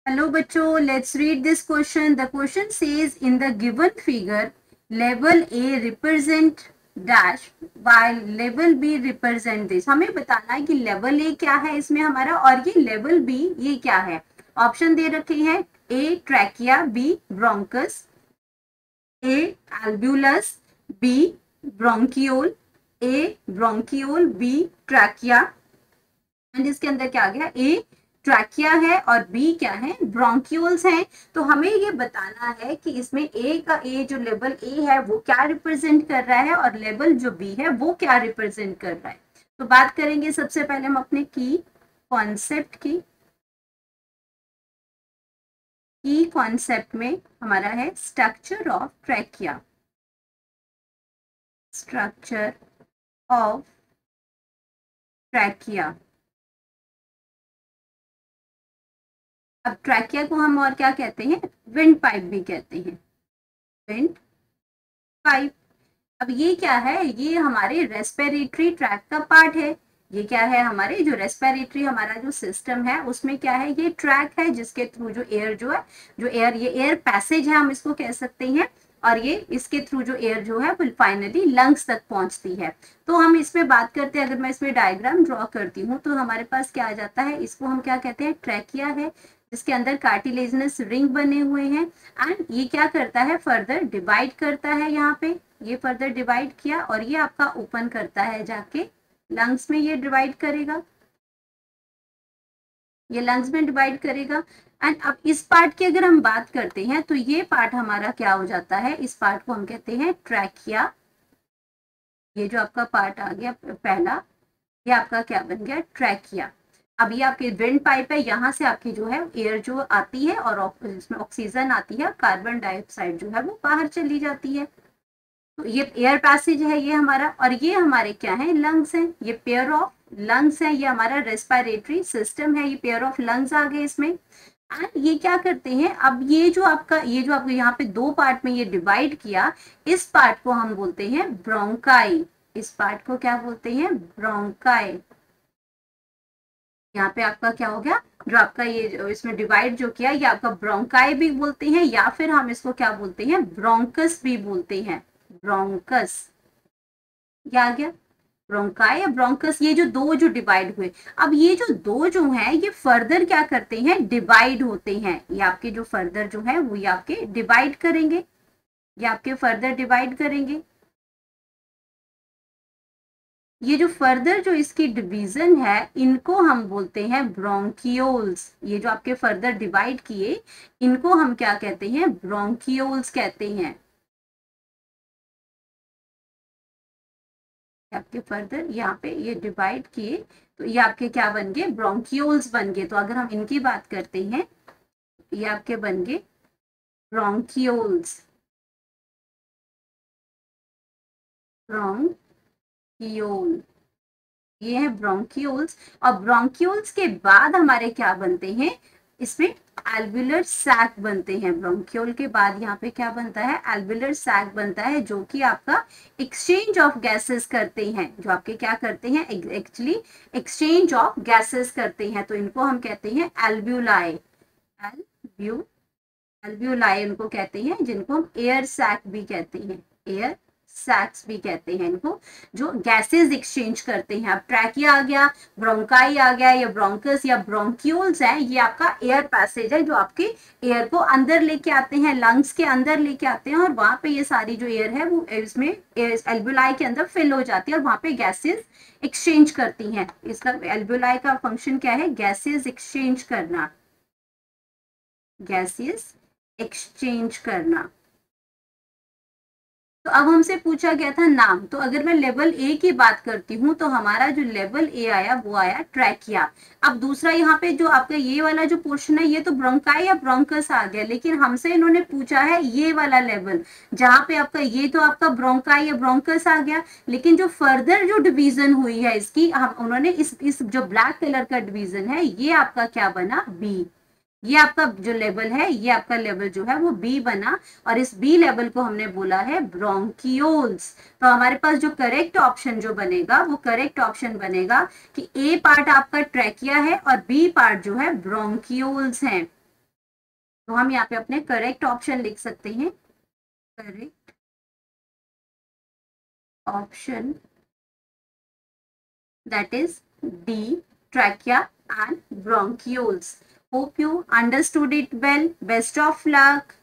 Hello बच्चों, let's read this question. The question says in the given figure, level A represent dash while level B represent this. हमें बताना है कि level A क्या है इसमें हमारा और ये level B ये क्या है. ऑप्शन दे रखे हैं A trachea, B bronchus, A alveolus, B bronchiole, A bronchiole, B trachea and इसके अंदर क्या आ गया ए ट्रैकिया है और बी क्या है ब्रोंक्यूल्स हैं। तो हमें ये बताना है कि इसमें ए का ए जो लेवल ए है वो क्या रिप्रेजेंट कर रहा है और लेवल जो बी है वो क्या रिप्रेजेंट कर रहा है। तो बात करेंगे सबसे पहले हम अपने की कॉन्सेप्ट की कॉन्सेप्ट में हमारा है structure of trachea. Structure of trachea. अब ट्रैकिया को हम और क्या कहते हैं, विंड पाइप भी कहते हैं, विंड पाइप। अब ये क्या है, ये हमारे रेस्पिरेटरी ट्रैक का पार्ट है। ये क्या है, हमारे जो रेस्पिरेटरी हमारा जो सिस्टम है उसमें क्या है, ये ट्रैक है जिसके थ्रू जो एयर जो है, जो एयर ये एयर पैसेज है हम इसको कह सकते हैं। और ये इसके थ्रू जो एयर जो है वो फाइनली लंग्स तक पहुंचती है। तो हम इसमें बात करते हैं, अगर मैं इसमें डायग्राम ड्रॉ करती हूँ तो हमारे पास क्या आ जाता है, इसको हम क्या कहते हैं, ट्रैकिया है जिसके अंदर कार्टिलेजनस रिंग बने हुए हैं। एंड ये क्या करता है, फर्दर डिवाइड करता है, यहाँ पे ये फर्दर डिवाइड किया और ये आपका ओपन करता है जाके लंग्स में, ये डिवाइड करेगा, ये लंग्स में डिवाइड करेगा। एंड अब इस पार्ट की अगर हम बात करते हैं तो ये पार्ट हमारा क्या हो जाता है, इस पार्ट को हम कहते हैं ट्रैकिया। ये जो आपका पार्ट आ गया पहला, ये आपका क्या बन गया, ट्रैकिया। अब ये आपकी विंड पाइप है, यहाँ से आपकी जो है एयर जो आती है और इसमें ऑक्सीजन आती है, कार्बन डाइऑक्साइड जो है वो बाहर चली जाती है। तो ये एयर पैसेज है ये हमारा, और ये हमारे क्या है, लंग्स हैं, ये पेयर ऑफ लंग्स है, ये हमारा रेस्पिरेटरी सिस्टम है, ये पेयर ऑफ लंग्स आ गए इसमें। एंड ये क्या करते हैं, अब ये जो आपका यहाँ पे दो पार्ट में ये डिवाइड किया, इस पार्ट को हम बोलते हैं ब्रोंकाई। इस पार्ट को क्या बोलते हैं, ब्रोंकाई। यहाँ पे आपका क्या हो गया, जो आपका ये इसमें डिवाइड जो किया, ये आपका ब्रोंकाई भी बोलते हैं या फिर हम इसको क्या बोलते हैं, ब्रोंकस भी बोलते हैं, ब्रोंकस। ये आ गया ब्रोंकाई या ब्रोंकस, ये जो दो जो डिवाइड हुए। अब ये जो दो जो हैं ये फर्दर क्या करते हैं, डिवाइड होते हैं। ये आपके जो फर्दर जो है वो ये आपके डिवाइड करेंगे, ये आपके फर्दर डिवाइड करेंगे। ये जो फर्दर जो इसकी डिवीजन है इनको हम बोलते हैं ब्रोंकियोल्स। ये जो आपके फर्दर डिवाइड किए इनको हम क्या कहते हैं, ब्रोंकियोल्स कहते हैं। आपके फर्दर यहाँ पे ये डिवाइड किए तो ये आपके क्या बन गए, ब्रोंकियोल्स बन गए। तो अगर हम इनकी बात करते हैं, ये आपके बन गए ब्रोंकियोल्स, ब्रोंकियोल, ये है ब्रोंकियोल्स। और ब्रोंकियोल्स के बाद हमारे क्या बनते हैं, इसमें एल्वुलर सैक बनते हैं। ब्रोंकियोल के बाद यहाँ पे क्या बनता है, एल्वुलर सैक बनता है, जो कि आपका एक्सचेंज ऑफ गैसेस करते हैं, जो आपके क्या करते हैं, एक्चुअली एक्सचेंज ऑफ गैसेस करते हैं। तो इनको हम कहते हैं एल्व्यूलाई, एल्व्यूलाई इनको कहते हैं, जिनको हम एयर सैक भी कहते हैं, एयर सैक्स भी कहते हैं इनको, जो गैसेस एक्सचेंज करते हैं। अब ट्रैकिया आ गया, ब्रोंकाई आ गया, या ब्रोंकस या ब्रोंक्यूल्स है, ये आपका एयर पैसेज है जो आपके एयर को अंदर लेके आते हैं, लंग्स के अंदर लेके आते हैं, और वहां पे ये सारी जो एयर है वो इसमें एल्वुलाई के अंदर फिल हो जाती है और वहां पे गैसेस एक्सचेंज करती हैं। इसका एल्वुलाई का फंक्शन क्या है, गैसेस एक्सचेंज करना, गैसेस एक्सचेंज करना। तो अब हमसे पूछा गया था नाम, तो अगर मैं लेवल ए की बात करती हूँ तो हमारा जो लेवल ए आया वो आया ट्रैकिया। अब दूसरा यहाँ पे जो आपका ये वाला जो पोर्शन है ये तो ब्रोंकाई या ब्रोंकस आ गया, लेकिन हमसे इन्होंने पूछा है ये वाला लेवल, जहाँ पे आपका ये तो आपका ब्रोंकाई या ब्रोंकस आ गया, लेकिन जो फर्दर जो डिवीजन हुई है इसकी, हम उन्होंने इस जो ब्लैक कलर का डिवीजन है ये आपका क्या बना, बी। ये आपका जो लेवल है, ये आपका लेवल जो है वो बी बना, और इस बी लेवल को हमने बोला है ब्रोंकियोल्स। तो हमारे पास जो करेक्ट ऑप्शन जो बनेगा वो करेक्ट ऑप्शन बनेगा कि ए पार्ट आपका ट्रैकिया है और बी पार्ट जो है ब्रोंकियोल्स है। तो हम यहाँ पे अपने करेक्ट ऑप्शन लिख सकते हैं, correct option that is D, trachea and bronchioles. Hope you understood it well. Best of luck.